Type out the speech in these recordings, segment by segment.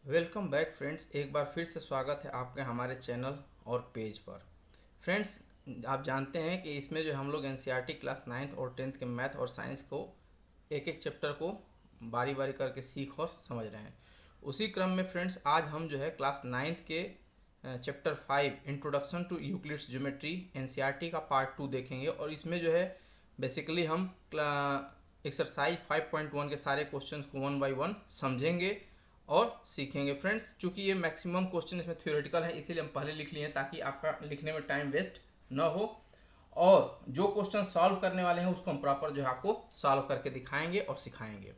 Welcome back friends. एक बार फिर से स्वागत है आपके हमारे चैनल और पेज पर। फ्रेंड्स, आप जानते हैं कि इसमें जो हम लोग एनसीईआरटी क्लास 9th और 10th के मैथ और साइंस को एक एक चैप्टर को बारी बारी करके सीख और समझ रहे हैं। उसी क्रम में फ्रेंड्स आज हम जो है क्लास 9th के chapter 5 introduction to Euclid's geometry NCERT का पार्ट 2 देखेंगे। और इसमें जो है बेसिकली हम एक्सरसाइज 5.1 के सारे क्वेश्चंस को वन बाय वन समझेंगे और सीखेंगे। फ्रेंड्स, चूंकि ये मैक्सिमम क्वेश्चन इसमें थ्योरेटिकल है, इसीलिए हम पहले लिख लिए हैं ताकि आपका लिखने में टाइम वेस्ट न हो। और जो क्वेश्चन सॉल्व करने वाले हैं उसको हम प्रॉपर जो है आपको सॉल्व करके दिखाएंगे और सिखाएंगे।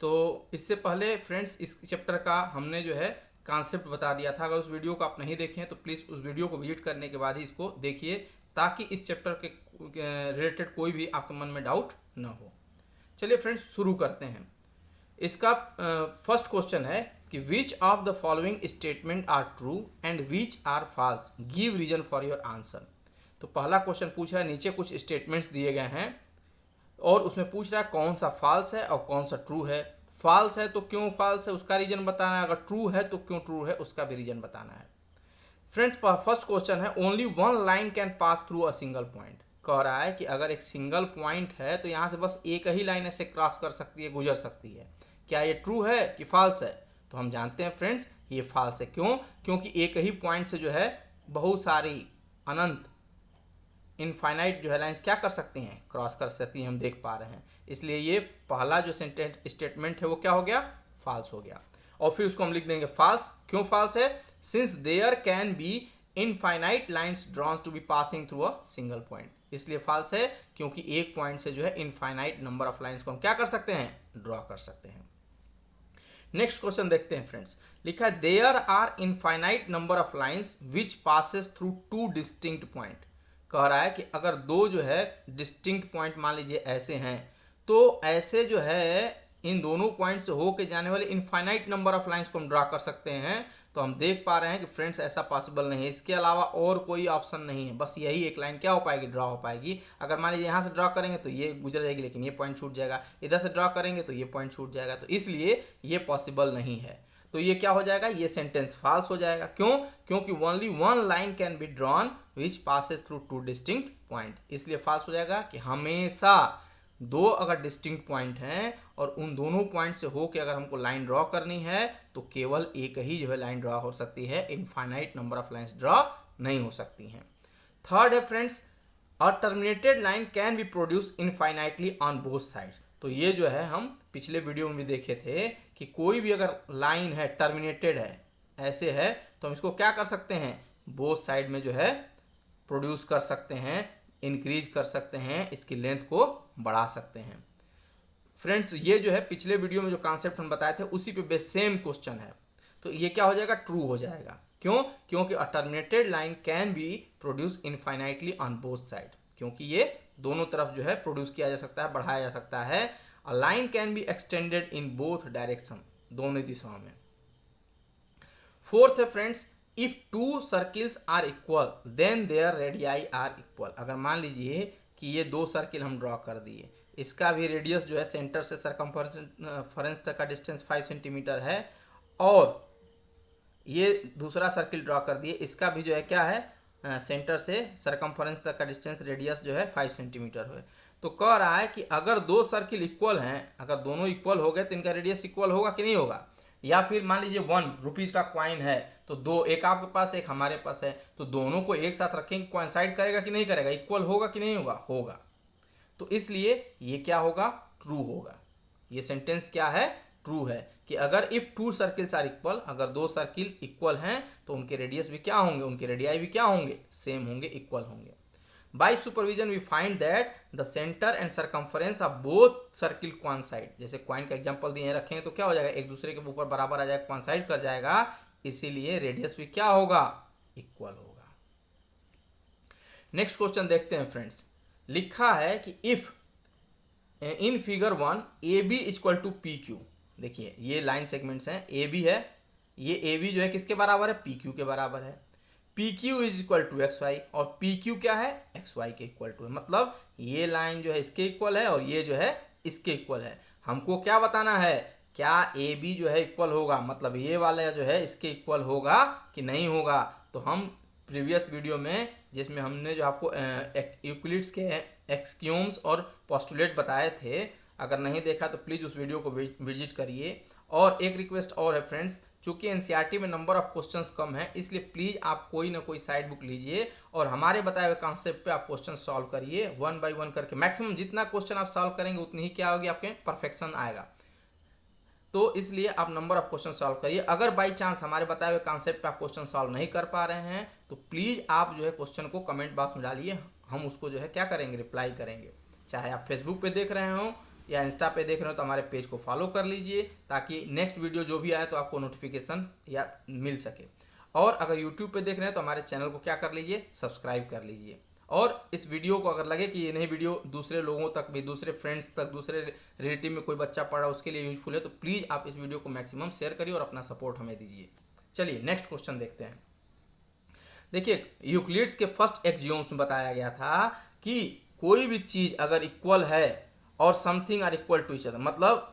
तो इससे पहले फ्रेंड्स, इस चैप्टर का हमने जो है कॉन्सेप्ट बता दिया था। अगर उस वीडियो को आप नहीं देखे हैं तो प्लीज़ उस वीडियो को विजिट करने के बाद ही इसको देखिए, ताकि इस चैप्टर के रिलेटेड कोई भी आपके मन में डाउट न हो। चलिए फ्रेंड्स, शुरू करते हैं। इसका फर्स्ट क्वेश्चन है कि which of the following statement are true and which are false, give reason for your answer. तो पहला क्वेश्चन पूछ रहा है, नीचे कुछ स्टेटमेंट्स दिए गए हैं और उसमें पूछ रहा है कौन सा फॉल्स है और कौन सा ट्रू है। फॉल्स है तो क्यों फॉल्स है उसका रीजन बताना है, अगर ट्रू है तो क्यों ट्रू है उसका भी रीजन बताना है। फ्रेंड्स, फर्स्ट क्वेश्चन है only one line can pass through a single point. कह रहा है कि अगर एक सिंगल पॉइंट है तो यहाँ से बस एक ही लाइन ऐसे क्रॉस कर सकती है, गुजर सकती है। क्या ये ट्रू है कि फॉल्स है? तो हम जानते हैं फ्रेंड्स ये फॉल्स है। क्यों? क्योंकि एक ही पॉइंट से जो है बहुत सारी अनंत इनफाइनाइट जो है लाइंस क्या कर सकती हैं, क्रॉस कर सकती हैं, हम देख पा रहे हैं। इसलिए ये पहला जो सेंटेंस स्टेटमेंट है वो क्या हो गया, फॉल्स हो गया। और फिर उसको हम लिख देंगे फॉल्स। क्यों फॉल्स है? Since there can be infinite lines drawn to be passing through a single point. इसलिए फॉल्स है क्योंकि एक पॉइंट से जो है इनफाइनाइट नंबर ऑफ लाइंस को हम क्या कर सकते हैं, ड्रॉ कर सकते हैं। नेक्स्ट क्वेश्चन देखते हैं फ्रेंड्स। लिखा है there are infinite number of lines which passes through two distinct point. कह रहा है कि अगर दो जो है डिस्टिंक्ट पॉइंट मान लीजिए ऐसे हैं, तो ऐसे जो है इन दोनों पॉइंट से होके जाने वाले इनफाइनाइट नंबर ऑफ लाइंस को हम ड्रा कर सकते हैं। तो हम देख पा रहे हैं कि फ्रेंड्स ऐसा पॉसिबल नहीं है, इसके अलावा और कोई ऑप्शन नहीं है, बस यही एक लाइन क्या हो पाएगी, ड्रा हो पाएगी। अगर मान लीजिए यहाँ से ड्रा करेंगे तो ये गुजर जाएगी, लेकिन ये पॉइंट छूट जाएगा, इधर से ड्रा करेंगे तो ये पॉइंट छूट जाएगा, तो इसलिए ये पॉसिबल नहीं है। तो ये क्या हो जाएगा, ये सेंटेंस फॉल्स हो जाएगा। क्यों? क्योंकि only one line can be drawn which passes through two distinct point. इसलिए फॉल्स हो जाएगा कि हमेशा दो अगर डिस्टिंक्ट पॉइंट हैं और उन दोनों पॉइंट से होकर अगर हमको लाइन ड्रॉ करनी है तो केवल एक ही जो है लाइन ड्रॉ हो सकती है, infinite number of lines draw नहीं हो सकती हैं। थर्ड है friends, a terminated line can be produce infinitely on both side. तो ये जो है हम पिछले वीडियो में भी देखे थे कि कोई भी अगर लाइन है टर्मिनेटेड है, ऐसे है, तो हम इसको क्या कर सकते हैं, बोथ साइड में जो है प्रोड्यूस कर सकते हैं, इंक्रीज कर सकते हैं, इसकी लेंथ को बढ़ा सकते हैं। फ्रेंड्स, ये जो है पिछले वीडियो में जो कॉन्सेप्ट हम बताए थे उसी पे बेस सेम क्वेश्चन है। तो ये क्या हो जाएगा, ट्रू हो जाएगा। क्यों? क्योंकि a terminated line can be produce infinitely on both side, क्योंकि ये दोनों तरफ जो है प्रोड्यूस किया जा सकता है, बढ़ाया जा सकता है। A line can be extended in both direction, दोनों दिशाओं में। फोर्थ है friends, if two circles are equal then their radii are equal. अगर मान लीजिए कि ये दो सर्किल हम ड्रॉ कर दिए, इसका भी रेडियस जो है सेंटर से सरकमफरेंस तक का डिस्टेंस 5 सेंटीमीटर है, और ये दूसरा सर्किल ड्रॉ कर दिए, इसका भी जो है क्या है, सेंटर से सरकमफरेंस तक का डिस्टेंस रेडियस जो है 5 सेंटीमीटर है। तो कह रहा है कि अगर दो सर्किल इक्वल हैं, अगर दोनों इक्वल हो गए तो इनका रेडियस इक्वल होगा कि नहीं होगा। या फिर मान लीजिए 1 रुपीज़ का कॉइन है, तो दो, एक आपके पास एक हमारे पास है, तो दोनों को एक साथ रखेंगे, कोइंसाइड करेगा कि नहीं करेगा, इक्वल होगा कि नहीं होगा, होगा। तो इसलिए ये क्या होगा, ट्रू होगा। ये सेंटेंस क्या है, ट्रू है कि अगर if two circles are equal, अगर दो सर्किल इक्वल हैं तो उनके रेडियस भी क्या होंगे, उनके रेडियाई भी क्या होंगे, सेम होंगे, इक्वल होंगे। By supervision we find that the centre and circumference of both circle coincide. जैसे कॉइन का एग्जांपल दिए रखेंगे तो क्या हो जाएगा, एक दूसरे के ऊपर बराबर आ जाएगा, कोइंसाइड कर जाएगा, इसीलिए रेडियस भी क्या होगा, इक्वल होगा। नेक्स्ट क्वेश्चन देखते हैं फ्रेंड्स। लिखा है कि if in figure 1 A B equal to P Q. देखिए ये लाइन सेगमेंट्स हैं, ए बी है, ये ए बी जो है किसके बराबर है, पी क्यू के बराबर है। P Q is equal to X Y, और पी क्यू क्या है, एक्स वाई के इक्वल टू है। मतलब ये लाइन जो है इसके इक्वल है और ये जो है इसके इक्वल है। हमको क्या बताना है, क्या ए बी जो है इक्वल होगा, मतलब ये वाला जो है इसके इक्वल होगा कि नहीं होगा। तो हम प्रीवियस वीडियो में जिसमें हमने जो आपको यूक्लिड्स के एक्सियोम्स और पोस्टुलेट बताए थे, अगर नहीं देखा तो प्लीज़ उस वीडियो को विजिट करिए। और एक रिक्वेस्ट और है फ्रेंड्स, चूँकि एनसीईआरटी में नंबर ऑफ क्वेश्चंस कम है, इसलिए प्लीज़ आप कोई ना कोई साइड बुक लीजिए और हमारे बताए हुए कॉन्सेप्ट पे आप क्वेश्चन सॉल्व करिए 1 बाय 1 करके। मैक्सिमम जितना क्वेश्चन आप सॉल्व करेंगे उतनी ही क्या होगी, आपके परफेक्शन आएगा। तो इसलिए आप नंबर ऑफ क्वेश्चन सॉल्व करिए। अगर बाई चांस हमारे बताए हुए कॉन्सेप्ट पे आप क्वेश्चन सॉल्व नहीं कर पा रहे हैं तो प्लीज़ आप जो है क्वेश्चन को कमेंट बॉक्स में डालिए, हम उसको जो है क्या करेंगे, रिप्लाई करेंगे। चाहे आप फेसबुक पे देख रहे हो या इंस्टा पे देख रहे हो तो हमारे पेज को फॉलो कर लीजिए, ताकि नेक्स्ट वीडियो जो भी आए तो आपको नोटिफिकेशन या मिल सके। और अगर यूट्यूब पे देख रहे हैं तो हमारे चैनल को क्या कर लीजिए, सब्सक्राइब कर लीजिए। और इस वीडियो को अगर लगे कि ये नहीं वीडियो दूसरे लोगों तक भी, दूसरे फ्रेंड्स तक, दूसरे रिलेटिव में कोई बच्चा पढ़ा उसके लिए यूजफुल है, तो प्लीज़ आप इस वीडियो को मैक्सिमम शेयर करिए और अपना सपोर्ट हमें दीजिए। चलिए नेक्स्ट क्वेश्चन देखते हैं। देखिए यूक्लिड्स के फर्स्ट एक्सियोम्स में बताया गया था कि कोई भी चीज़ अगर इक्वल है और something are equal to each other, मतलब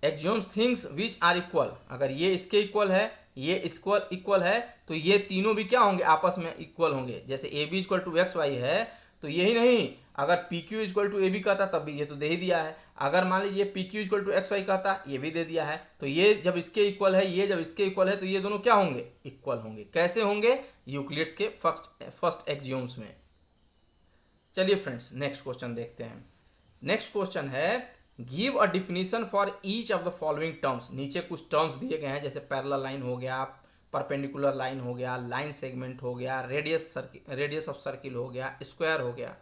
axioms things which are equal, अगर ये इसके इक्वल है, ये इक्वल है, तो ये तीनों भी क्या होंगे, आपस में इक्वल होंगे। जैसे A B equal to X Y है तो यही नहीं, अगर P Q equal to A B कहता तब भी ये तो दे ही दिया है। अगर मान लीजिए P Q equal to X Y कहता, ये भी दे दिया है। तो ये जब इसके इक्वल है, ये जब इसके इक्वल है, तो ये दोनों क्या होंगे, इक्वल होंगे। कैसे होंगे, यूक्लिड्स के फर्स्ट एक्सियोम्स में। चलिए फ्रेंड्स नेक्स्ट क्वेश्चन देखते हैं। नेक्स्ट क्वेश्चन है, give a definition for each of the following terms. नीचे कुछ टर्म्स दिए गए हैं, जैसे पैरेलल लाइन हो गया, परपेंडिकुलर लाइन हो गया, लाइन सेगमेंट हो गया, रेडियस ऑफ सर्किल हो गया, स्क्वायर हो गया।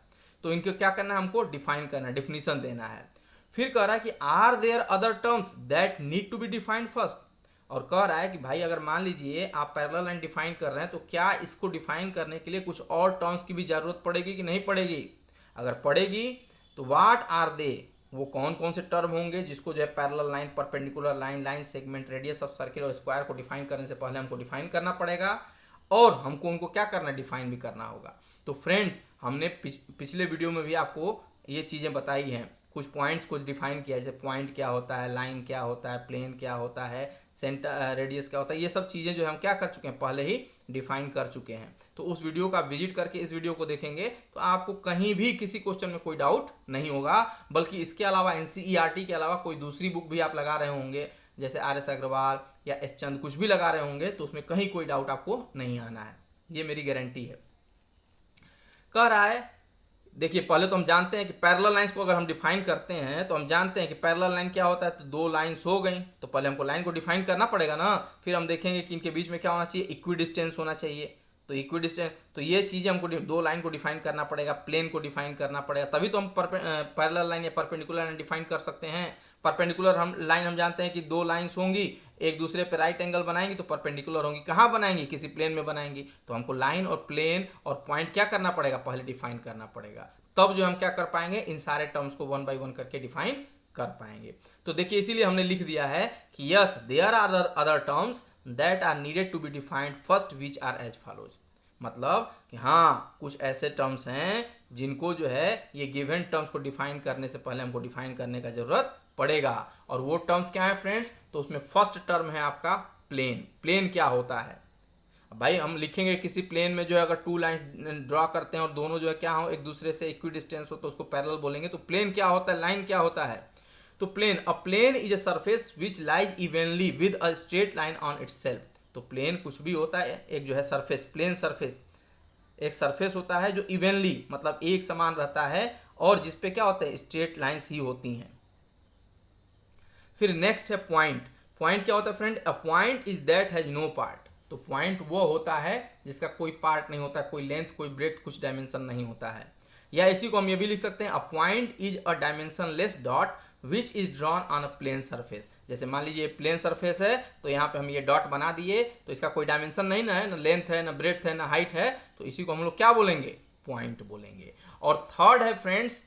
तो इनको क्या करना है, हमको डिफाइन करना है, डिफिनीशन देना है। फिर कह रहा है कि are there other terms that need to be defined first. और कह रहा है कि भाई अगर मान लीजिए आप पैरेलल लाइन डिफाइन कर रहे हैं तो क्या इसको डिफाइन करने के लिए कुछ और टर्म्स की भी जरूरत पड़ेगी कि नहीं पड़ेगी। अगर पड़ेगी तो व्हाट आर दे, वो कौन कौन से टर्म होंगे जिसको जो है parallel line, perpendicular line, line segment, radius of circle और स्क्वायर को डिफाइन करने से पहले हमको डिफाइन करना पड़ेगा और हमको उनको क्या करना है, डिफाइन भी करना होगा। तो फ्रेंड्स हमने पिछले वीडियो में भी आपको ये चीज़ें बताई हैं, कुछ पॉइंट्स को डिफाइन किया, जैसे पॉइंट क्या होता है, लाइन क्या होता है, प्लेन क्या होता है, सेंटर रेडियस क्या होता है, ये सब चीज़ें जो हम क्या कर चुके हैं, पहले ही डिफाइन कर चुके हैं। तो उस वीडियो का विजिट करके इस वीडियो को देखेंगे तो आपको कहीं भी किसी क्वेश्चन में कोई डाउट नहीं होगा। बल्कि इसके अलावा एनसीईआरटी के अलावा कोई दूसरी बुक भी आप लगा रहे होंगे, जैसे आर.एस. अग्रवाल या एस चंद, कुछ भी लगा रहे होंगे तो उसमें कहीं कोई डाउट आपको नहीं आना है, ये मेरी गारंटी है। कह रहा है, देखिए पहले तो हम जानते हैं कि पैरेलल लाइंस को अगर हम डिफाइन करते हैं तो हम जानते हैं कि पैरेलल लाइन क्या होता है, तो दो लाइंस हो गई, तो पहले हमको लाइन को डिफाइन करना पड़ेगा ना। फिर हम देखेंगे कि इनके बीच में क्या होना चाहिए, इक्वी डिस्टेंस होना चाहिए। तो इक्वी डिस्टेंस, तो ये चीज़ें हमको दो लाइन को डिफाइन करना पड़ेगा, प्लेन को डिफाइन करना पड़ेगा, तभी तो हम पैरेलल लाइन या परपेंडिकुलर लाइन डिफाइन कर सकते हैं। परपेंडिकुलर हम जानते हैं कि दो लाइंस होंगी, एक दूसरे पे राइट एंगल बनाएंगी तो परपेंडिकुलर होंगी। कहाँ बनाएंगी, किसी प्लेन में बनाएंगी। तो हमको लाइन और प्लेन और पॉइंट क्या करना पड़ेगा, पहले डिफाइन करना पड़ेगा, तब जो हम क्या कर पाएंगे, इन सारे टर्म्स को 1 बाय 1 करके डिफाइन कर पाएंगे। तो देखिए इसीलिए हमने लिख दिया है कि yes there are other terms that are needed to be defined first which are as follows. मतलब कि हाँ कुछ ऐसे टर्म्स हैं जिनको जो है ये गिवन टर्म्स को डिफाइन करने से पहले हमको डिफाइन करने का जरूरत पड़ेगा। और वो टर्म्स क्या है फ्रेंड्स, तो उसमें फर्स्ट टर्म है आपका प्लेन। प्लेन क्या होता है भाई, हम लिखेंगे किसी प्लेन में जो है अगर टू लाइन ड्रॉ करते हैं और दोनों जो है क्या हो, एक दूसरे से इक्वी डिस्टेंस हो तो उसको पैरेलल बोलेंगे। तो प्लेन क्या होता है, लाइन क्या होता है, तो a plane is a surface which lies evenly with a straight line on itself. तो प्लेन कुछ भी होता है, एक जो है सरफेस, प्लेन सरफेस एक सरफेस होता है जो इवनली मतलब एक समान रहता है और जिसपे क्या होता है, स्ट्रेट लाइंस ही होती हैं। फिर नेक्स्ट है पॉइंट। पॉइंट क्या होता है friend, a point is that has no part. तो पॉइंट वो होता है जिसका कोई पार्ट नहीं होता, कोई लेंथ, कोई ब्रेड्थ, कुछ डायमेंशन नहीं होता है। या इसी को हम ये भी लिख सकते हैं, a point is a dimensionless dot which is drawn on a plane surface. जैसे मान लीजिए प्लेन सरफेस है तो यहाँ पे हम ये डॉट बना दिए, तो इसका कोई डायमेंशन नहीं ना है, ना लेंथ है, ना ब्रेड्थ है, ना हाइट है, तो इसी को हम लोग क्या बोलेंगे, पॉइंट बोलेंगे। और थर्ड है फ्रेंड्स,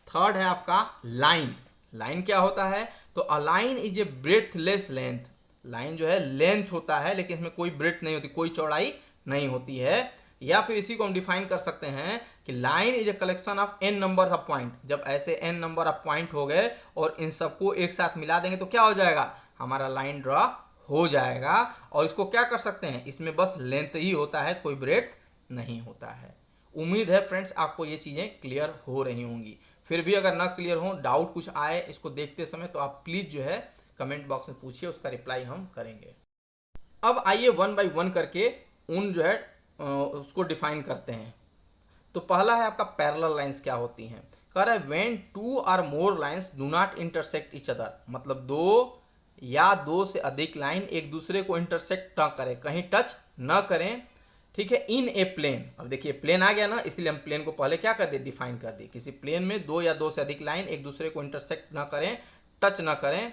थर्ड है आपका लाइन। लाइन क्या होता है, तो a line is a breathless length. Line जो है लेंथ होता है लेकिन इसमें कोई ब्रेथ नहीं होती, कोई चौड़ाई नहीं होती है। या फिर इसी को हम डिफाइन कर सकते हैं कि line is a collection of n number of point. जब ऐसे n नंबर ऑफ पॉइंट हो गए और इन सबको एक साथ मिला देंगे तो क्या हो जाएगा, हमारा लाइन ड्रा हो जाएगा। और इसको क्या कर सकते हैं, इसमें बस लेंथ ही होता है, कोई ब्रेड्थ नहीं होता है। उम्मीद है फ्रेंड्स आपको ये चीज़ें क्लियर हो रही होंगी। फिर भी अगर ना क्लियर हो, डाउट कुछ आए इसको देखते समय, तो आप प्लीज़ जो है कमेंट बॉक्स में पूछिए, उसका रिप्लाई हम करेंगे। अब आइए वन बाय वन करके उन जो है उसको डिफाइन करते हैं। तो पहला है आपका पैरेलल लाइंस क्या होती हैं। कह रहा है व्हेन टू और more lines do not intersect each other, मतलब दो या दो से अधिक लाइन एक दूसरे को इंटरसेक्ट ना करें, कहीं टच न करें, ठीक है, इन ए प्लेन। अब देखिए प्लेन आ गया ना, इसलिए हम प्लेन को पहले क्या कर दिए, डिफाइन कर दिए। किसी प्लेन में दो या दो से अधिक लाइन एक दूसरे को इंटरसेक्ट ना करें, टच ना करें,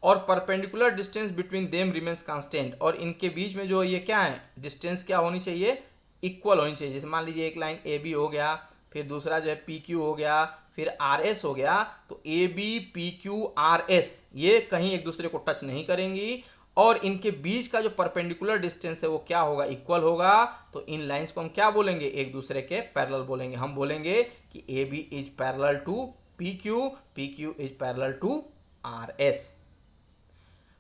और perpendicular distance between them remains constant, और इनके बीच में जो ये क्या है, डिस्टेंस क्या होनी चाहिए, इक्वल होनी चाहिए। जैसे मान लीजिए एक लाइन ए बी हो गया, फिर दूसरा जो है पी क्यू हो गया, फिर आर एस हो गया, तो A B P Q R S ये कहीं एक दूसरे को टच नहीं करेंगी, और इनके बीच का जो परपेंडिकुलर डिस्टेंस है वो क्या होगा, इक्वल होगा। तो इन लाइंस को हम क्या बोलेंगे, एक दूसरे के पैरेलल बोलेंगे। हम बोलेंगे कि A B is parallel to P Q is parallel to R S.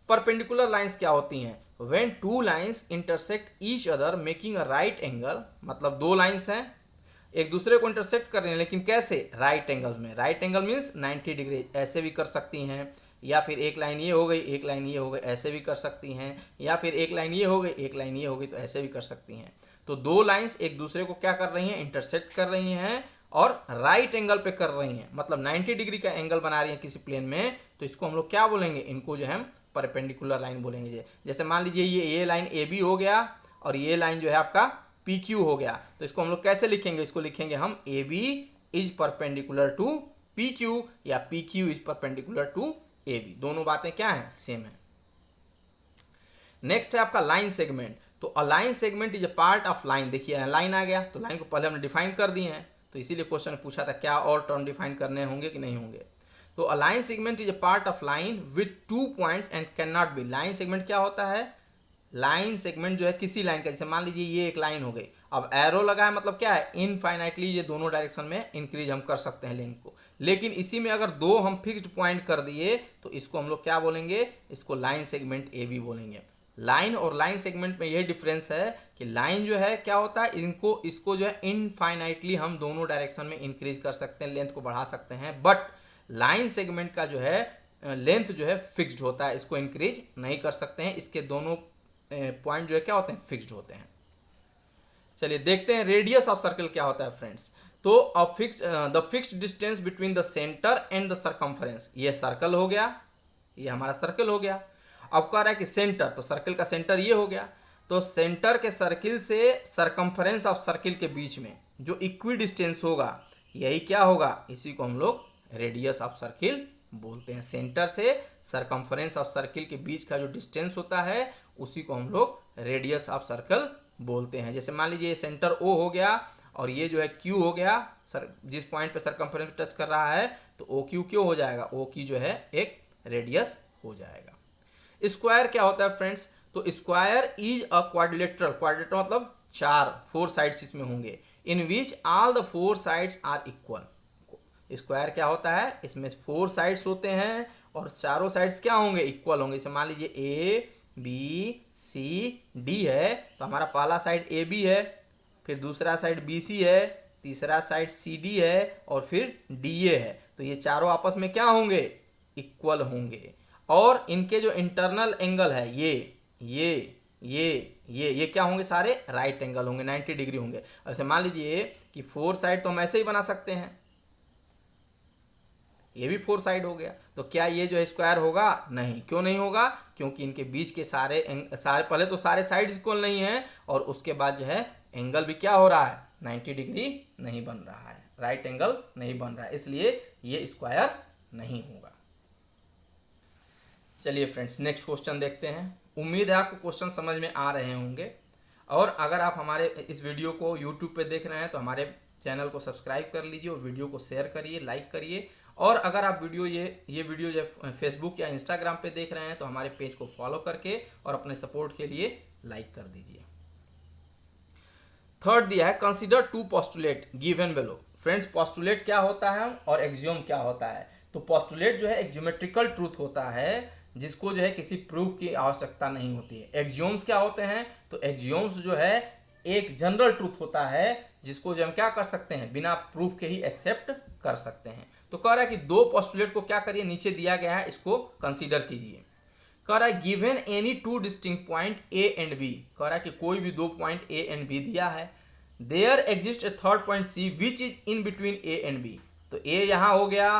Perpendicular lines क्या होती हैं, when two lines intersect each other making a right angle, मतलब दो लाइंस हैं एक दूसरे को इंटरसेक्ट कर रहे हैं, लेकिन कैसे, राइट एंगल में। राइट एंगल मीन्स 90 डिग्री, ऐसे भी कर सकती हैं, या फिर एक लाइन ये हो गई एक लाइन ये हो गई, ऐसे भी कर सकती हैं, या फिर एक लाइन ये हो गई एक लाइन ये हो गई, तो ऐसे भी कर सकती हैं। तो दो लाइंस एक दूसरे को क्या कर रही हैं, इंटरसेक्ट कर रही हैं और राइट एंगल पे कर रही हैं, मतलब 90 डिग्री का एंगल बना रही हैं किसी प्लेन में, तो इसको हम लोग क्या बोलेंगे, इनको जो है परपेंडिकुलर लाइन बोलेंगे। जैसे मान लीजिए ये लाइन ए बी हो गया और ये लाइन जो है आपका पी क्यू हो गया, तो इसको हम लोग कैसे लिखेंगे, इसको लिखेंगे हम A B is perpendicular to P Q, या P Q is perpendicular to A B. दोनों बातें क्या हैं, सेम है। नेक्स्ट है आपका लाइन सेगमेंट। तो a line segment is a part of line. देखिए लाइन आ गया, तो लाइन को पहले हमने डिफाइन कर दिए हैं, तो इसीलिए क्वेश्चन पूछा था क्या और टर्म डिफाइन करने होंगे कि नहीं होंगे। तो a line segment is a part of line with 2 points and can not be. Line segment क्या होता है, लाइन सेगमेंट जो है किसी लाइन का, जैसे मान लीजिए ये एक लाइन हो गई, अब एरो लगा है, मतलब क्या है, इनफाइनाइटली ये दोनों डायरेक्शन में इंक्रीज हम कर सकते हैं लेंथ को। लेकिन इसी में अगर दो हम फिक्स्ड पॉइंट कर दिए, तो इसको हम लोग क्या बोलेंगे, इसको लाइन सेगमेंट ए बी बोलेंगे। लाइन और लाइन सेगमेंट में ये डिफरेंस है कि लाइन जो है क्या होता है, इसको जो है इनफाइनाइटली हम दोनों डायरेक्शन में इंक्रीज कर सकते हैं, लेंथ को बढ़ा सकते हैं, बट लाइन सेगमेंट का जो है लेंथ जो है फिक्स्ड होता है, इसको इंक्रीज नहीं कर सकते हैं, इसके दोनों पॉइंट जो है क्या होते हैं, फिक्स्ड होते हैं। चलिए देखते हैं रेडियस ऑफ सर्कल क्या होता है फ्रेंड्स। तो the fixed distance between the centre and the circumference, ये सर्कल हो गया, ये हमारा सर्कल हो गया। अब कह रहा है कि सेंटर, तो सर्कल का सेंटर ये हो गया, तो सेंटर के सर्किल से सरकमफरेंस ऑफ सर्किल के बीच में जो इक्वी डिस्टेंस होगा, यही क्या होगा, इसी को हम लोग रेडियस ऑफ सर्किल बोलते हैं। सेंटर से सरकमफरेंस ऑफ सर्किल के बीच का जो डिस्टेंस होता है उसी को हम लोग रेडियस ऑफ सर्कल बोलते हैं। जैसे मान लीजिए सेंटर ओ हो गया और ये जो है क्यू हो गया, सर जिस पॉइंट पे सरकमफरेंस टच कर रहा है, तो ओ क्यू क्यों हो जाएगा, ओ की जो है एक रेडियस हो जाएगा। स्क्वायर क्या होता है फ्रेंड्स, तो square is a quadrilateral, quadrilateral मतलब 4 साइड्स इसमें होंगे, in which all the 4 sides are equal. Square क्या होता है, इसमें 4 साइड्स होते हैं और चारों साइड्स क्या होंगे, इक्वल होंगे। जैसे मान लीजिए ए बी सी डी है, तो हमारा पहला साइड ए बी है, फिर दूसरा साइड बी सी है, तीसरा साइड सी डी है और फिर डी ए है, तो ये चारों आपस में क्या होंगे, इक्वल होंगे। और इनके जो इंटरनल एंगल है ये क्या होंगे, सारे राइट एंगल होंगे, 90 डिग्री होंगे। ऐसे मान लीजिए कि 4 साइड तो हम ऐसे ही बना सकते हैं, ये भी 4 साइड हो गया, तो क्या ये जो है स्क्वायर होगा, नहीं। क्यों नहीं होगा, क्योंकि इनके बीच के सारे पहले तो सारे साइड इक्वल नहीं है, और उसके बाद जो है एंगल भी क्या हो रहा है, 90 डिग्री नहीं बन रहा है, राइट एंगल नहीं बन रहा है, इसलिए ये स्क्वायर नहीं होगा। चलिए फ्रेंड्स नेक्स्ट क्वेश्चन देखते हैं। उम्मीद है आपको क्वेश्चन समझ में आ रहे होंगे, और अगर आप हमारे इस वीडियो को यूट्यूब पे देख रहे हैं तो हमारे चैनल को सब्सक्राइब कर लीजिए और वीडियो को शेयर करिए, लाइक करिए। और अगर आप ये वीडियो जो फेसबुक या इंस्टाग्राम पे देख रहे हैं तो हमारे पेज को फॉलो करके और अपने सपोर्ट के लिए लाइक कर दीजिए। थर्ड दिया है consider 2 postulate given below. Friends postulate क्या होता है और एक्सियोम क्या होता है। तो पोस्टुलेट जो है एक ज्योमेट्रिकल ट्रूथ होता है जिसको जो है किसी प्रूफ की आवश्यकता नहीं होती है। एक्सियोम्स क्या होते हैं, तो एक्सियोम्स जो है एक जनरल ट्रूथ होता है जिसको जो हम क्या कर सकते हैं, बिना प्रूफ के ही एक्सेप्ट कर सकते हैं। तो कह रहा है कि दो पोस्टुलेट को क्या करिए, नीचे दिया गया है, इसको कंसीडर कीजिए। कह रहा है given any two distinct point A and B, कह रहा है कि कोई भी दो पॉइंट ए एंड बी दिया है। There exist a third point C which is in between A and B, तो ए यहाँ हो गया,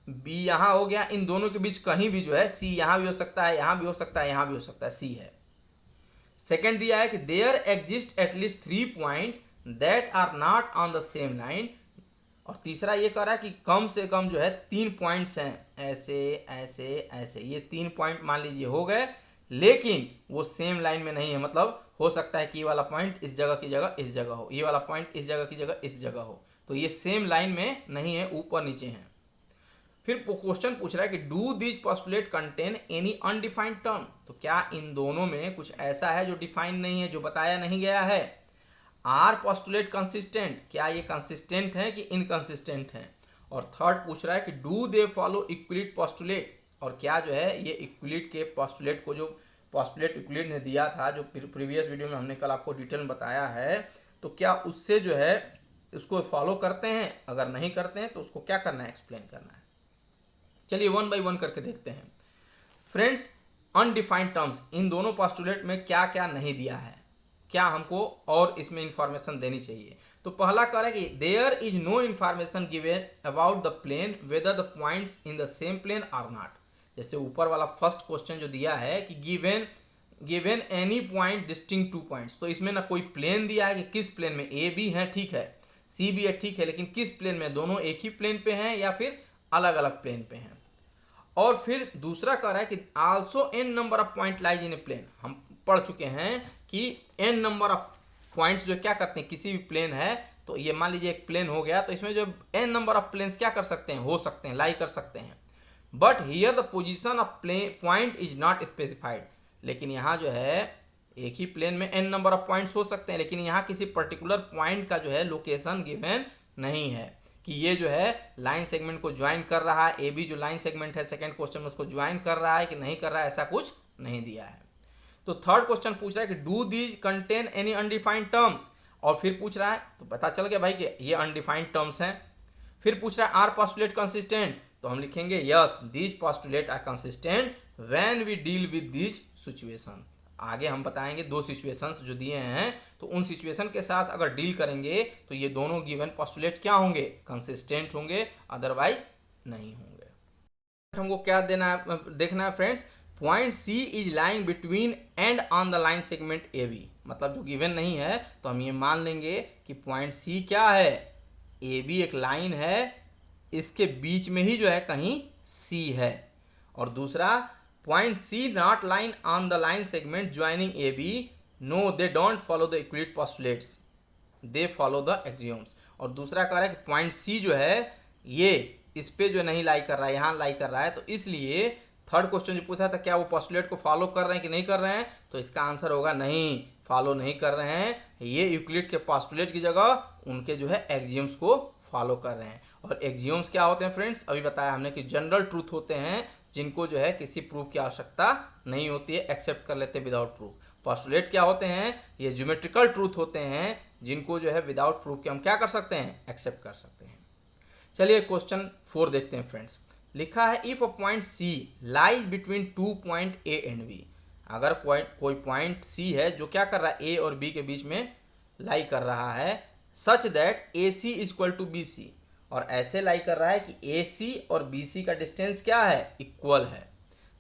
बी यहाँ हो गया, इन दोनों के बीच कहीं भी जो है सी यहाँ भी हो सकता है, यहाँ भी हो सकता है, यहाँ भी हो सकता है, सी है। सेकेंड दिया है कि there exist at least 3 point that are not on the same line, और तीसरा ये कह रहा है कि कम से कम जो है 3 पॉइंट्स हैं, ऐसे ऐसे ऐसे, ये 3 पॉइंट मान लीजिए हो गए, लेकिन वो सेम लाइन में नहीं है। मतलब हो सकता है कि ये वाला पॉइंट इस जगह की जगह इस जगह हो, ये वाला पॉइंट इस जगह की जगह इस जगह हो, तो ये सेम लाइन में नहीं है, ऊपर नीचे हैं। फिर क्वेश्चन पूछ रहा है कि do these postulate contain any undefined term, तो क्या इन दोनों में कुछ ऐसा है जो डिफाइन नहीं है, जो बताया नहीं गया है। आर पोस्टुलेट कंसिस्टेंट, क्या ये कंसिस्टेंट है कि इनकंसिस्टेंट है। और थर्ड पूछ रहा है कि डू दे फॉलो इक्विलिड पोस्टुलेट, और क्या जो है ये इक्विलिड के पोस्टुलेट को, जो पोस्टुलेट इक्विलिड ने दिया था, जो प्रीवियस वीडियो में हमने कल आपको डिटेल में बताया है, तो क्या उससे जो है उसको फॉलो करते हैं। अगर नहीं करते हैं तो उसको क्या करना है, एक्सप्लेन करना है। चलिए 1 बाय 1 करके देखते हैं। फ्रेंड्स, अनडिफाइंड टर्म्स, इन दोनों पोस्टुलेट में क्या क्या नहीं दिया है, क्या हमको और इसमें इंफॉर्मेशन देनी चाहिए। तो पहला कह रहा है कि there is no information given about the plane whether the points in the same plane are not. जैसे ऊपर वाला फर्स्ट क्वेश्चन जो दिया है कि given any point distinct 2 points, तो इसमें ना कोई प्लेन दिया है कि किस प्लेन में, ए बी है ठीक है, सी भी है ठीक है, लेकिन किस प्लेन में, दोनों एक ही प्लेन पे हैं या फिर अलग अलग प्लेन पे हैं। और फिर दूसरा कह रहा है कि also n number of point lies in a plane, हम पढ़ चुके हैं कि एन नंबर ऑफ पॉइंट्स जो क्या करते हैं, किसी भी प्लेन है, तो ये मान लीजिए एक प्लेन हो गया, तो इसमें जो एन नंबर ऑफ प्लेन्स क्या कर सकते हैं, हो सकते हैं, लाई कर सकते हैं। But here the position of point is not specified, लेकिन यहाँ जो है एक ही प्लेन में एन नंबर ऑफ पॉइंट्स हो सकते हैं, लेकिन यहाँ किसी पर्टिकुलर पॉइंट का जो है लोकेशन गिवन नहीं है कि ये जो है लाइन सेगमेंट को ज्वाइन कर रहा है, ए बी जो लाइन सेगमेंट है सेकंड क्वेश्चन में उसको ज्वाइन कर रहा है कि नहीं कर रहा है, ऐसा कुछ नहीं दिया है। तो थर्ड क्वेश्चन पूछ रहा है कि do these contain any undefined term, और फिर पूछ रहा है, तो पता चल गया भाई कि ये अनडिफाइंड टर्म्स हैं। फिर पूछ रहा है आर पोस्टुलेट कंसिस्टेंट, तो हम लिखेंगे yes these postulate are consistent when we deal with these situation. आगे हम बताएंगे दो सिचुएशंस जो दिए हैं, तो उन सिचुएशन के साथ अगर डील करेंगे तो ये दोनों गिवन पोस्टुलेट क्या होंगे, कंसिस्टेंट होंगे, अदरवाइज नहीं होंगे। हमको क्या देना है, देखना है friends, point C is lying between and on the line segment A B, मतलब जो गिवन नहीं है तो हम ये मान लेंगे कि पॉइंट सी क्या है, ए बी एक लाइन है, इसके बीच में ही जो है कहीं सी है। और दूसरा point C not line on the line segment joining A B, no they don't follow the Euclid postulates, they follow the axioms. और दूसरा कह रहा है कि पॉइंट सी जो है ये इस पे जो नहीं लाई कर रहा है, यहाँ लाई कर रहा है, तो इसलिए थर्ड क्वेश्चन जो पूछा था क्या वो पोस्टुलेट को फॉलो कर रहे हैं कि नहीं कर रहे हैं, तो इसका आंसर होगा नहीं, फॉलो नहीं कर रहे हैं, ये यूक्लिड के पोस्टुलेट की जगह उनके जो है एक्सियोम्स को फॉलो कर रहे हैं। और एक्सियोम्स क्या होते हैं फ्रेंड्स, अभी बताया हमने कि जनरल ट्रूथ होते हैं जिनको जो है किसी प्रूफ की आवश्यकता नहीं होती है, एक्सेप्ट कर लेते हैं विदाउट प्रूफ। पोस्टुलेट क्या होते हैं, ये ज्योमेट्रिकल ट्रूथ होते हैं जिनको जो है विदाउट प्रूफ के हम क्या कर सकते हैं, एक्सेप्ट कर सकते हैं। चलिए क्वेश्चन 4 देखते हैं फ्रेंड्स। लिखा है if a point C lies between 2 point A and B, अगर कोई पॉइंट सी है जो क्या कर रहा है, ए और बी के बीच में लाई कर रहा है, such that A C is equal to B C, और ऐसे लाई कर रहा है कि ए सी और बी सी का डिस्टेंस क्या है, इक्वल है,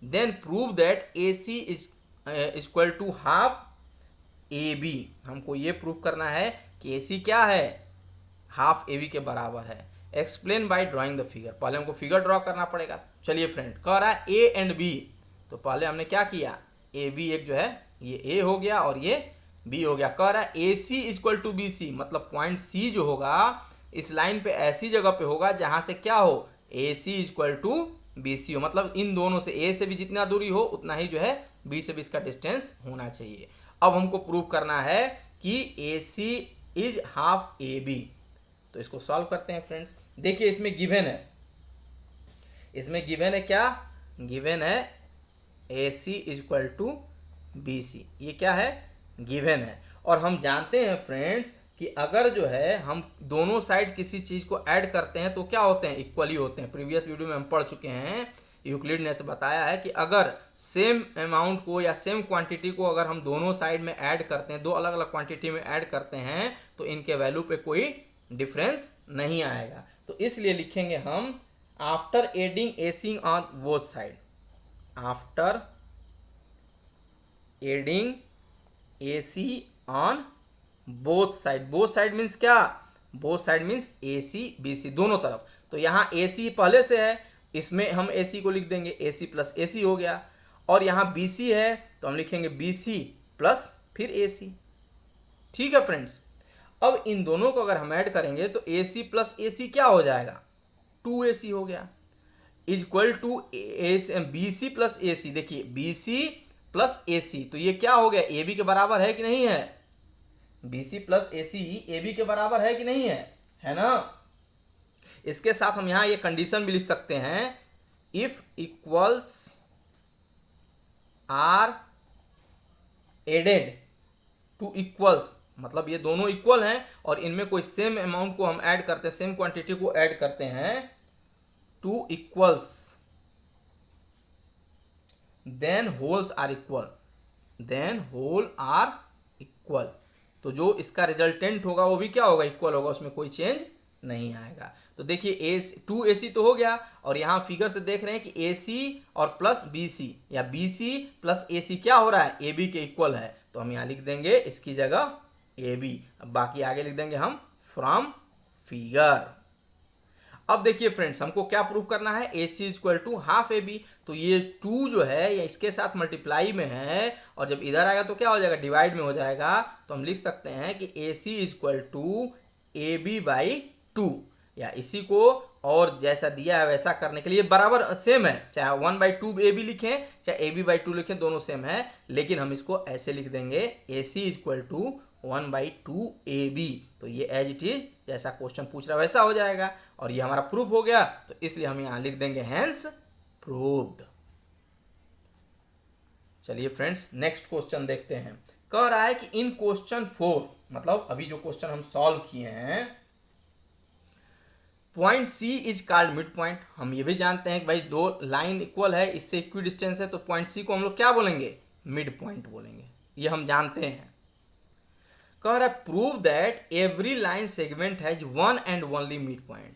then prove that A C is equal to half A B, हमको ये प्रूव करना है कि ए सी क्या है, हाफ ए बी के बराबर है। Explain by drawing the figure, पहले हमको फिगर ड्रॉ करना पड़ेगा। चलिए फ्रेंड, कह रहा है ए एंड बी, तो पहले हमने क्या किया, ए बी एक जो है ये ए हो गया और ये बी हो गया। कह रहा है ए सी इक्वल टू बी सी, मतलब पॉइंट सी जो होगा इस लाइन पे ऐसी जगह पे होगा जहां से क्या हो, ए सी इक्वल टू बी सी हो, मतलब इन दोनों से ए से भी जितना दूरी हो उतना ही जो है बी से भी इसका डिस्टेंस होना चाहिए। अब हमको प्रूव करना है कि ए C is half A B, तो इसको सॉल्व करते हैं फ्रेंड्स। देखिए इसमें गिवन है, इसमें गिवन है क्या, गिवन है AC is equal to BC। ये क्या है, गिवन है। और हम जानते हैं फ्रेंड्स कि अगर जो है हम दोनों साइड किसी चीज़ को ऐड करते हैं तो क्या होते हैं, इक्वली होते हैं। प्रीवियस वीडियो में हम पढ़ चुके हैं, यूक्लिड ने बताया है कि अगर सेम अमाउंट को या सेम क्वांटिटी को अगर हम दोनों साइड में ऐड करते हैं, दो अलग अलग क्वांटिटी में ऐड करते हैं, तो इनके वैल्यू पे कोई डिफरेंस नहीं आएगा। तो इसलिए लिखेंगे हम after adding AC on both side, after adding AC on both side. Both side means क्या, both side means AC BC दोनों तरफ। तो यहाँ AC पहले से है, इसमें हम AC को लिख देंगे, AC प्लस AC हो गया। और यहाँ BC है तो हम लिखेंगे BC प्लस फिर AC। ठीक है फ्रेंड्स। अब इन दोनों को अगर हम ऐड करेंगे तो AC प्लस AC क्या हो जाएगा, 2AC हो गया, is equal to BC plus AC। देखिए BC प्लस AC, तो ये क्या हो गया, AB के बराबर है कि नहीं है, BC प्लस AC AB के बराबर है कि नहीं है ना। इसके साथ हम यहाँ ये कंडीशन भी लिख सकते हैं, if equals are added to equals, मतलब ये दोनों इक्वल हैं और इनमें कोई सेम अमाउंट को हम ऐड करते हैं, सेम क्वांटिटी को ऐड करते हैं, to equals, then wholes are equal, then whole are equal. तो जो इसका रिजल्टेंट होगा वो भी क्या होगा, इक्वल होगा, उसमें कोई चेंज नहीं आएगा। तो देखिए 2AC तो हो गया, और यहाँ फिगर से देख रहे हैं कि AC और प्लस BC या BC प्लस AC क्या हो रहा है, AB के इक्वल है। तो हम यहाँ लिख देंगे इसकी जगह AB, अब बाकी आगे लिख देंगे हम फ्रॉम फिगर। अब देखिए फ्रेंड्स, हमको क्या प्रूव करना है, AC is equal to half AB। तो ये 2 जो है ये इसके साथ मल्टीप्लाई में है, और जब इधर आएगा तो क्या हो जाएगा, डिवाइड में हो जाएगा। तो हम लिख सकते हैं कि AC is equal to AB by 2, या इसी को और जैसा दिया है वैसा करने के लिए बराबर सेम है, चाहे 1/2 AB लिखें चाहे AB/2 लिखें, दोनों सेम है। लेकिन हम इसको ऐसे लिख देंगे, AC is equal to 1/2 AB। तो ये एज इट इज जैसा क्वेश्चन पूछ रहा है वैसा हो जाएगा, और ये हमारा प्रूफ हो गया। तो इसलिए हम यहाँ लिख देंगे हैंस प्रूव्ड। चलिए फ्रेंड्स, नेक्स्ट क्वेश्चन देखते हैं। कह रहा है कि इन क्वेश्चन 4, मतलब अभी जो क्वेश्चन हम सॉल्व किए हैं, point C is called mid point. हम ये भी जानते हैं कि भाई दो लाइन इक्वल है, इससे इक्वी डिस्टेंस है, तो पॉइंट C को हम लोग क्या बोलेंगे, मिड पॉइंट बोलेंगे, ये हम जानते हैं। कह रहा है prove that every line segment has one and only mid point.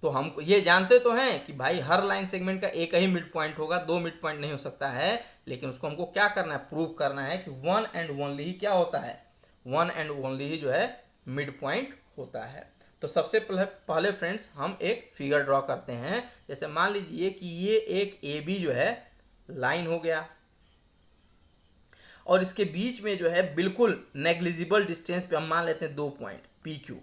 तो हम ये जानते तो हैं कि भाई हर लाइन सेगमेंट का एक ही मिड पॉइंट होगा, दो मिड पॉइंट नहीं हो सकता है। लेकिन उसको हमको क्या करना है, प्रूव करना है कि वन एंड ओनली ही क्या होता है, वन एंड ओनली ही जो है मिड पॉइंट होता है। तो सबसे पहले फ्रेंड्स हम एक फिगर ड्रॉ करते हैं। जैसे मान लीजिए कि ये एक AB जो है लाइन हो गया, और इसके बीच में जो है बिल्कुल नेग्लिजिबल डिस्टेंस पे हम मान लेते हैं 2 पॉइंट PQ।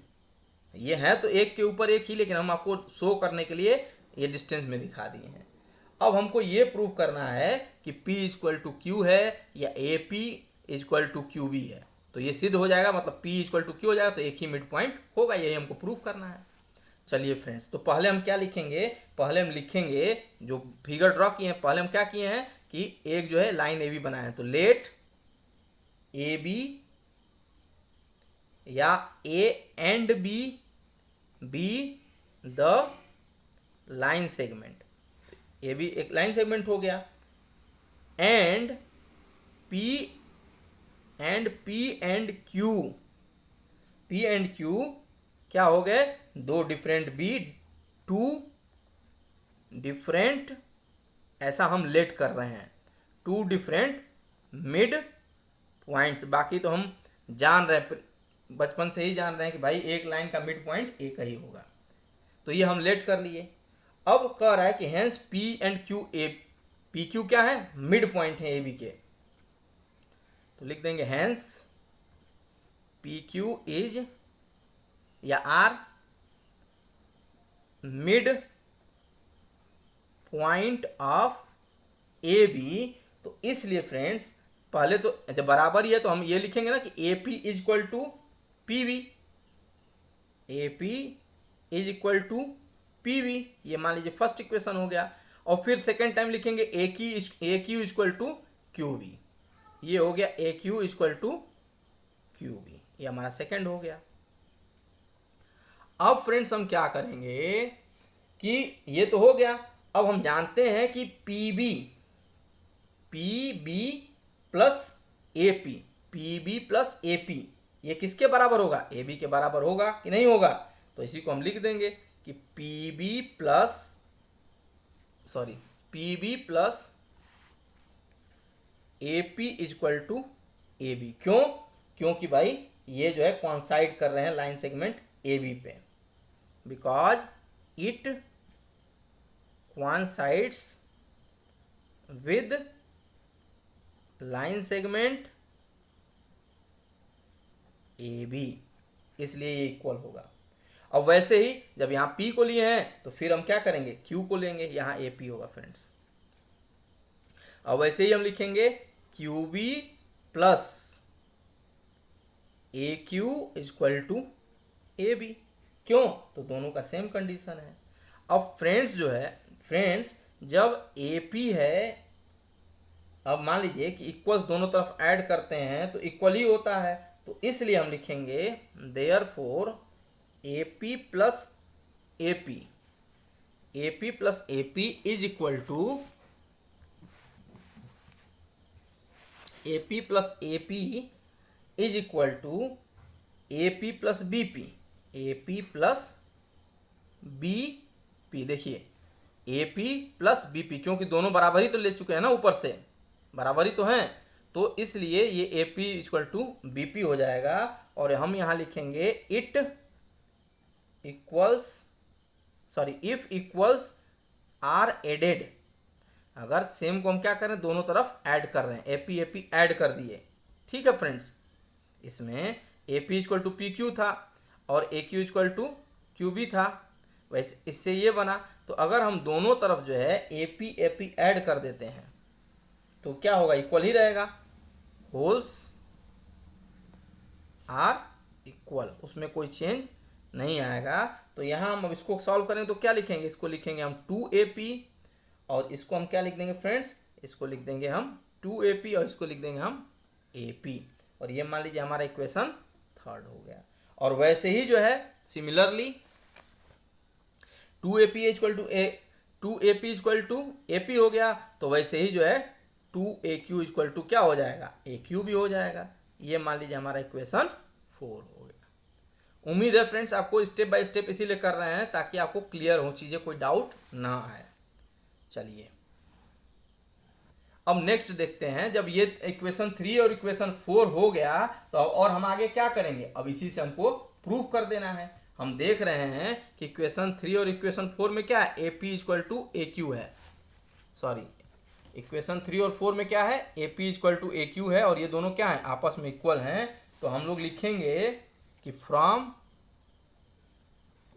ये है तो एक के ऊपर एक ही, लेकिन हम आपको शो करने के लिए ये डिस्टेंस में दिखा दिए हैं। अब हमको ये प्रूव करना है कि P इक्वल टू Q है या AP इक्वल टू QB है। तो ये सिद्ध हो जाएगा, मतलब P इक्वल टू Q हो जाएगा, तो एक ही मिड पॉइंट होगा, यही हमको प्रूव करना है। चलिए फ्रेंड्स, तो पहले हम क्या लिखेंगे, पहले हम लिखेंगे जो फिगर ड्रॉ किए हैं, पहले हम क्या किए हैं कि एक जो है लाइन AB बनाए हैं। तो लेट AB या A and B be the line segment. AB एक लाइन सेगमेंट हो गया, एंड P एंड Q क्या हो गए, दो डिफरेंट B, टू डिफरेंट, ऐसा हम लेट कर रहे हैं, टू डिफरेंट मिड पॉइंट्स। बाकी तो हम जान रहे हैं, बचपन से ही जान रहे हैं कि भाई एक लाइन का मिड पॉइंट एक ही होगा। तो ये हम लेट कर लिए। अब कह रहा है कि hence P and Q, PQ क्या है, मिड पॉइंट है AB के। तो लिख देंगे हेंस PQ इज या are mid point of AB। तो इसलिए फ्रेंड्स पहले तो जब बराबर ही है तो हम ये लिखेंगे ना कि AP is equal to PB, AP is equal to PB। ये मान लीजिए फर्स्ट इक्वेशन हो गया। और फिर सेकेंड टाइम लिखेंगे A Q equal to Q B. ये हो गया A Q equal to Q B, ये हमारा सेकेंड हो गया। अब फ्रेंड्स हम क्या करेंगे कि ये तो हो गया, अब हम जानते हैं कि P B plus A P plus A P ये किसके बराबर होगा, ए बी के बराबर होगा कि नहीं होगा। तो इसी को हम लिख देंगे कि P B plus A P equal to A B. क्यों? क्योंकि भाई ये जो है कॉन्साइड कर रहे हैं लाइन सेगमेंट ए बी पे, because it coincides with line segment AB, इसलिए ये इक्वल होगा। अब वैसे ही जब यहाँ P को लिए हैं तो फिर हम क्या करेंगे, Q को लेंगे, यहाँ AP होगा फ्रेंड्स। अब वैसे ही हम लिखेंगे QB plus AQ equal to AB। क्यों? तो दोनों का सेम कंडीशन है। अब फ्रेंड्स जो है, फ्रेंड्स जब AP है, अब मान लीजिए कि इक्वल्स दोनों तरफ ऐड करते हैं तो इक्वल ही होता है, तो इसलिए हम लिखेंगे therefore AP plus AP is equal to AP plus AP is equal to AP plus BP, AP plus BP। देखिए AP प्लस BP, क्योंकि दोनों बराबर ही तो ले चुके हैं ना, ऊपर से बराबर ही तो हैं, तो इसलिए ये AP इक्वल टू BP हो जाएगा। और हम यहाँ लिखेंगे it equals if equals are added. अगर सेम को हम क्या करें, दोनों तरफ ऐड कर रहे हैं, AP ऐड कर दिए, ठीक है फ्रेंड्स। इसमें AP इक्वल टू PQ था और AQ इक्वल टू QB था, वैसे इससे ये बना। तो अगर हम दोनों तरफ जो है AP ऐड कर देते हैं तो क्या होगा, इक्वल ही रहेगा, होल्स आर इक्वल, उसमें कोई चेंज नहीं आएगा। तो यहाँ हम अब इसको सॉल्व करें तो क्या लिखेंगे, इसको लिखेंगे हम 2AP और इसको हम क्या लिख देंगे फ्रेंड्स, इसको लिख देंगे हम 2AP और इसको लिख देंगे हम AP, और ये मान लीजिए हमारा इक्वेशन थर्ड हो गया। और वैसे ही जो है similarly 2AP equal to AP हो गया, तो वैसे ही जो है 2AQ इक्वल टू क्या हो जाएगा, AQ भी हो जाएगा। ये मान लीजिए हमारा इक्वेशन 4 हो गया। उम्मीद है फ्रेंड्स आपको स्टेप बाय स्टेप इसीलिए कर रहे हैं ताकि आपको क्लियर हो चीज़ें, कोई डाउट ना आए। चलिए अब नेक्स्ट देखते हैं, जब ये इक्वेशन 3 और इक्वेशन 4 हो गया तो और हम आगे क्या करेंगे, अब इसी से हमको प्रूव कर देना है। हम देख रहे हैं कि इक्वेशन 3 और इक्वेशन 4 में क्या है, AP इक्वल टू AQ है, इक्वेशन 3 और 4 में क्या है, AP इक्वल टू AQ है, और ये दोनों क्या है, आपस में इक्वल हैं। तो हम लोग लिखेंगे कि from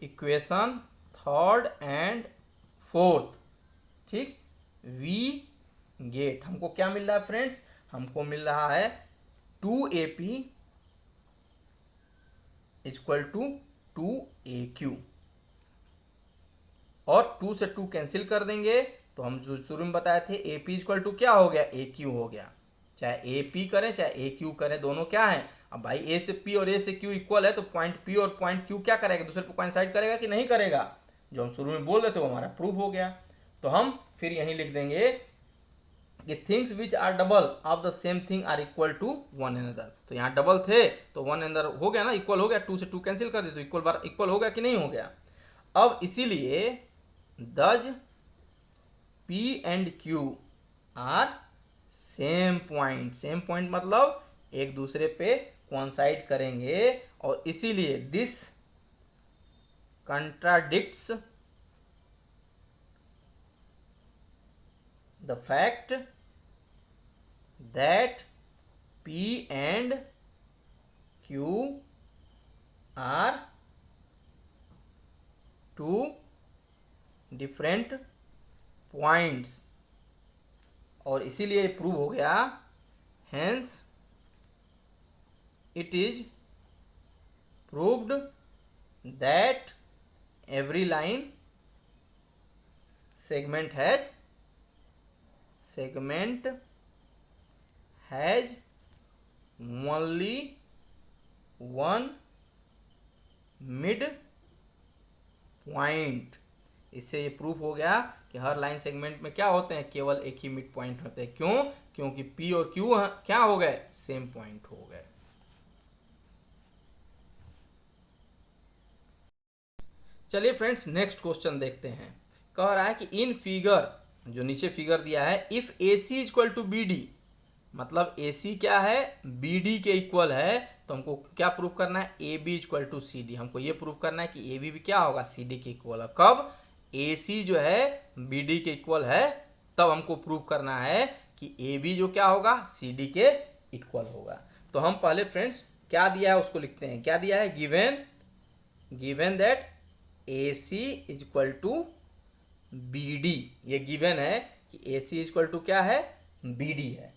equation third and fourth, ठीक, वी गेट, हमको क्या मिल रहा है फ्रेंड्स, हमको मिल रहा है 2AP इक्वल टू 2AQ, और 2 से 2 कैंसिल कर देंगे तो हम जो शुरू में बताए थे AP इक्वल टू क्या हो गया, AQ हो गया। चाहे AP करें चाहे AQ करें, दोनों क्या है, अब भाई A से P और A से Q इक्वल है, तो पॉइंट P और पॉइंट Q क्या करेगा, दूसरे को कोइंसाइड करेगा कि नहीं करेगा। जो हम शुरू में बोल रहे थे वो हमारा प्रूफ हो गया। तो हम फिर यहीं लिख देंगे कि things which are double of the same thing are equal to one another. तो यहाँ डबल थे तो वन अनदर हो गया ना, इक्वल हो गया, 2 से 2 कैंसिल कर दिए तो इक्वल हो गया कि नहीं हो गया। अब इसीलिए does P and Q are same point मतलब एक दूसरे पे कोइंसाइड करेंगे, और इसीलिए this contradicts the fact that P and Q are two different points, और इसीलिए प्रूव हो गया, hence it is proved that every line segment has segment has only one mid point. इससे ये प्रूफ हो गया कि हर लाइन सेगमेंट में क्या होते हैं, केवल एक ही मिड पॉइंट होते हैं। क्यों? क्योंकि P और Q क्या हो गए, सेम पॉइंट हो गए। चलिए फ्रेंड्स नेक्स्ट क्वेश्चन देखते हैं। कह रहा है कि इन फिगर, जो नीचे फिगर दिया है, if AC is equal to BD, मतलब AC क्या है, BD के इक्वल है, तो हमको क्या प्रूफ करना है, AB इक्वल टू CD। हमको ये प्रूफ करना है कि AB भी क्या होगा, CD के इक्वल है। कब? AC जो है BD के इक्वल है, तब हमको प्रूफ करना है कि AB जो क्या होगा, CD के इक्वल होगा। तो हम पहले फ्रेंड्स क्या दिया है उसको लिखते हैं। क्या दिया है, given that AC is equal to BD। ये गिवन है कि AC इज इक्वल टू क्या है, BD है।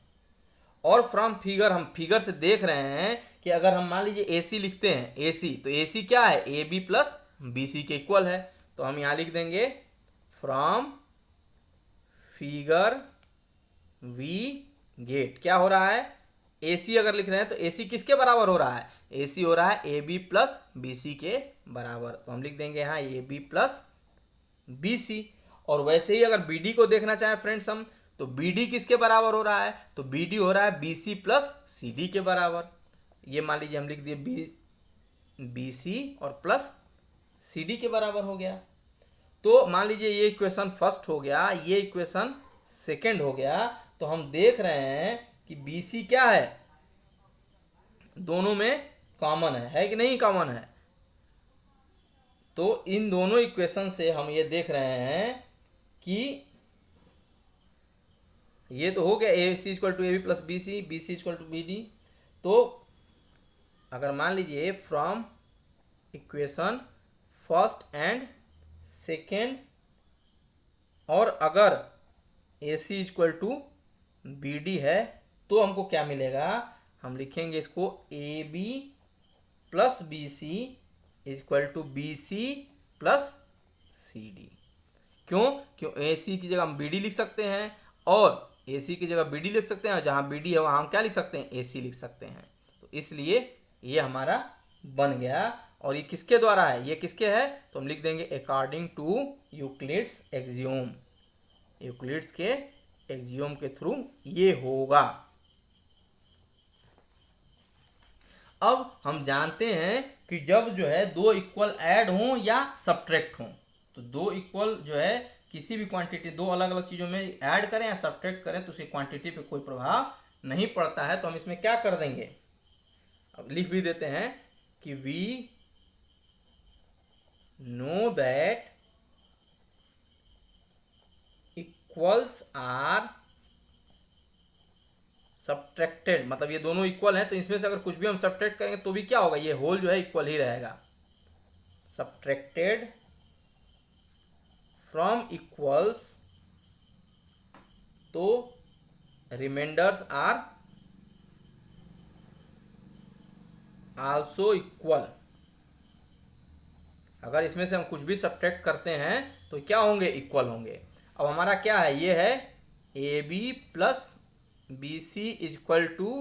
और फ्रॉम फिगर, हम फिगर से देख रहे हैं कि अगर हम मान लीजिए AC लिखते हैं, AC, तो AC क्या है, AB प्लस BC के इक्वल है। तो हम यहाँ लिख देंगे फ्रॉम फिगर वी गेट, क्या हो रहा है, AC अगर लिख रहे हैं तो AC किसके बराबर हो रहा है, AC हो रहा है AB प्लस BC के बराबर। तो हम लिख देंगे यहाँ AB प्लस BC। और वैसे ही अगर BD को देखना चाहें फ्रेंड्स हम, तो BD किसके बराबर हो रहा है, तो BD हो रहा है BC प्लस CD के बराबर। ये मान लीजिए हम लिख दिए BC और प्लस CD के बराबर हो गया। तो मान लीजिए ये इक्वेशन फर्स्ट हो गया, ये इक्वेशन सेकंड हो गया। तो हम देख रहे हैं कि BC क्या है, दोनों में कॉमन है कि नहीं कॉमन है। तो इन दोनों इक्वेशन से हम ये देख रहे हैं कि ये तो हो गया AC equal to AB plus BC, BC equal to BD। तो अगर मान लीजिए from equation first and second, और अगर AC इक्वल टू BD है, तो हमको क्या मिलेगा, हम लिखेंगे इसको AB plus BC equal to BC plus CD। क्यों AC की जगह हम BD लिख सकते हैं, और AC की जगह BD लिख सकते हैं, और जहाँ BD है वहाँ हम क्या लिख सकते हैं, AC लिख सकते हैं। तो इसलिए ये हमारा बन गया। और ये किसके द्वारा है, ये किसके है, तो हम लिख देंगे according to Euclid's axiom. Euclid's के एक्सियोम के थ्रू ये होगा। अब हम जानते हैं कि जब जो है दो इक्वल ऐड हों या सब्ट्रैक्ट हों, तो दो इक्वल जो है किसी भी क्वांटिटी, दो अलग अलग चीज़ों में ऐड करें या सब्ट्रैक्ट करें, तो उसकी क्वांटिटी पे कोई प्रभाव नहीं पड़ता है। तो हम इसमें क्या कर देंगे, अब लिख भी देते हैं कि we know that equals are subtracted, मतलब ये दोनों इक्वल हैं, तो इसमें से अगर कुछ भी हम सब्ट्रैक्ट करेंगे तो भी क्या होगा, ये होल जो है इक्वल ही रहेगा। सब्ट्रैक्टेड फ्रॉम इक्वल्स, तो रिमाइंडर्स आर आल्सो इक्वल। अगर इसमें से हम कुछ भी सब्ट्रैक्ट करते हैं तो क्या होंगे, इक्वल होंगे। अब हमारा क्या है, ये है AB plus BC equal to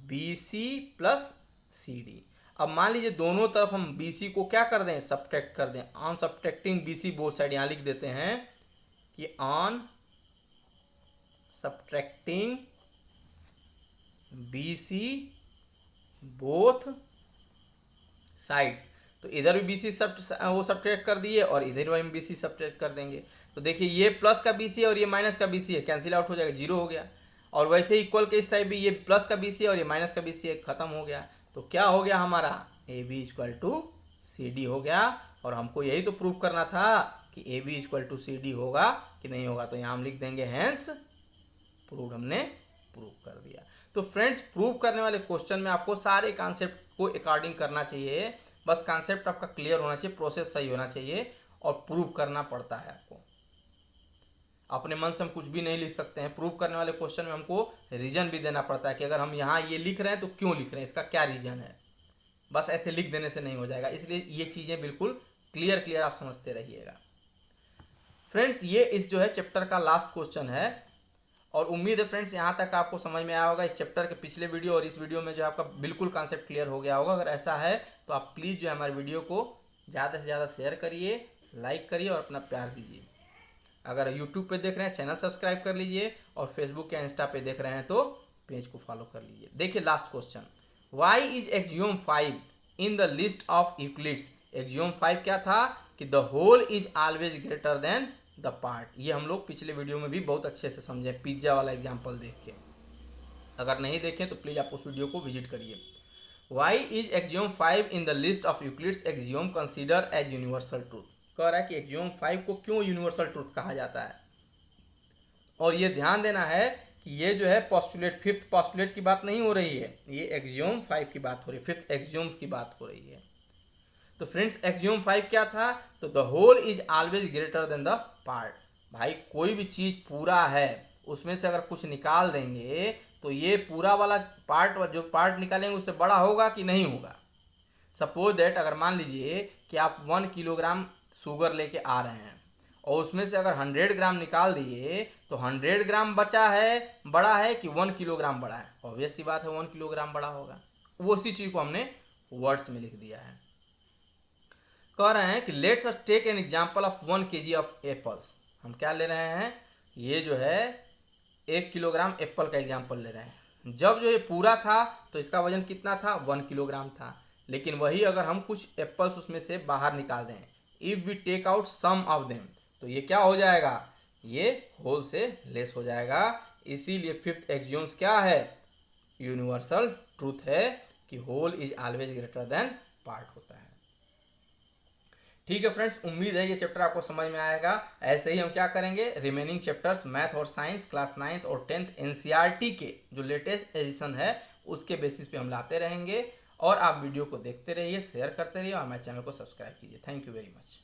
BC plus CD। अब मान लीजिए दोनों तरफ हम BC को क्या कर दें, सब्ट्रैक्ट कर दें। On subtracting BC both side, यहाँ लिख देते हैं कि on subtracting BC both sides, तो इधर भी BC वो सब्ट्रैक्ट कर दिए और इधर भी हम BC सब्ट्रैक्ट कर देंगे। तो देखिए ये प्लस का BC है और ये माइनस का BC है, कैंसिल आउट हो जाएगा, जीरो हो गया। और वैसे ही इक्वल के इस टाइप भी ये प्लस का BC है और ये माइनस का BC है, खत्म हो गया। तो क्या हो गया हमारा, AB इक्वल टू CD हो गया। और हमको यही तो प्रूव करना था कि AB इक्वल टू CD होगा कि नहीं होगा। तो यहाँ हम लिख देंगे हैंस प्रूव, हमने प्रूव कर दिया। तो फ्रेंड्स प्रूव करने वाले क्वेश्चन में आपको सारे कॉन्सेप्ट को अकॉर्डिंग करना चाहिए, बस कॉन्सेप्ट आपका क्लियर होना चाहिए, प्रोसेस सही होना चाहिए, और प्रूव करना पड़ता है आपको। अपने मन से हम कुछ भी नहीं लिख सकते हैं। प्रूव करने वाले क्वेश्चन में हमको रीजन भी देना पड़ता है कि अगर हम यहाँ ये लिख रहे हैं तो क्यों लिख रहे हैं, इसका क्या रीजन है। बस ऐसे लिख देने से नहीं हो जाएगा, इसलिए ये चीज़ें बिल्कुल क्लियर आप समझते रहिएगा। फ्रेंड्स ये इस जो है चैप्टर का लास्ट क्वेश्चन है, और उम्मीद है फ्रेंड्स यहाँ तक आपको समझ में आया होगा। इस चैप्टर के पिछले वीडियो और इस वीडियो में जो आपका बिल्कुल कॉन्सेप्ट क्लियर हो गया होगा। अगर ऐसा है तो आप प्लीज़ जो है हमारे वीडियो को ज़्यादा से ज़्यादा शेयर करिए, लाइक करिए और अपना प्यार दीजिए। अगर यूट्यूब पे देख रहे हैं चैनल सब्सक्राइब कर लीजिए, और फेसबुक या इंस्टा पे देख रहे हैं तो पेज को फॉलो कर लीजिए। देखिए last question, why is axiom 5 in the list of Euclid's. Axiom 5 क्या था कि the whole is always greater than the part. ये हम लोग पिछले वीडियो में भी बहुत अच्छे से समझे, पिज्जा वाला एग्जाम्पल देख के। अगर नहीं देखें तो प्लीज़ आप उस वीडियो को विजिट करिए। Why is axiom 5 in the list of Euclid's axiom consider as universal truth. कह रहा है कि एक्सियोम 5 को क्यों यूनिवर्सल ट्रूथ कहा जाता है। और ये ध्यान देना है कि ये जो है पोस्टुलेट, फिफ्थ पोस्टुलेट की बात नहीं हो रही है, ये एक्सियोम 5 की बात हो रही है, फिफ्थ एक्सियोम्स की बात हो रही है। तो फ्रेंड्स एक्सियोम 5 क्या था, तो the whole is always greater than the part. भाई कोई भी चीज़ पूरा है, उसमें से अगर कुछ निकाल देंगे तो ये पूरा वाला पार्ट, जो पार्ट निकालेंगे उससे बड़ा होगा कि नहीं होगा। सपोज दैट अगर मान लीजिए कि आप 1 किलोग्राम शुगर लेके आ रहे हैं और उसमें से अगर 100 ग्राम निकाल दिए तो 100 ग्राम बचा है, बड़ा है कि 1 किलोग्राम बड़ा है। ऑब्वियस सी बात है 1 किलोग्राम बड़ा होगा। वो उसी चीज़ को हमने वर्ड्स में लिख दिया है। कह रहे हैं कि let's us take an example of 1 kg of apples. हम क्या ले रहे हैं, ये जो है 1 किलोग्राम एप्पल का एग्जांपल ले रहे हैं। जब जो ये पूरा था तो इसका वजन कितना था, 1 किलोग्राम था। लेकिन वही अगर हम कुछ एप्पल्स उसमें से बाहर निकाल दें, if we take out some of them, तो ये क्या हो जाएगा, ये होल से लेस हो जाएगा। इसीलिए फिफ्थ एक्सियोम्स क्या है, यूनिवर्सल ट्रूथ है कि whole is always greater than part होता है। ठीक है फ्रेंड्स, उम्मीद है ये चैप्टर आपको समझ में आएगा। ऐसे ही हम क्या करेंगे, रिमेनिंग चैप्टर्स मैथ और साइंस क्लास 9th और 10th एनसीईआरटी के जो लेटेस्ट एडिशन है उसके बेसिस पे हम लाते रहेंगे। और आप वीडियो को देखते रहिए, शेयर करते रहिए और हमारे चैनल को सब्सक्राइब कीजिए। Thank you very much.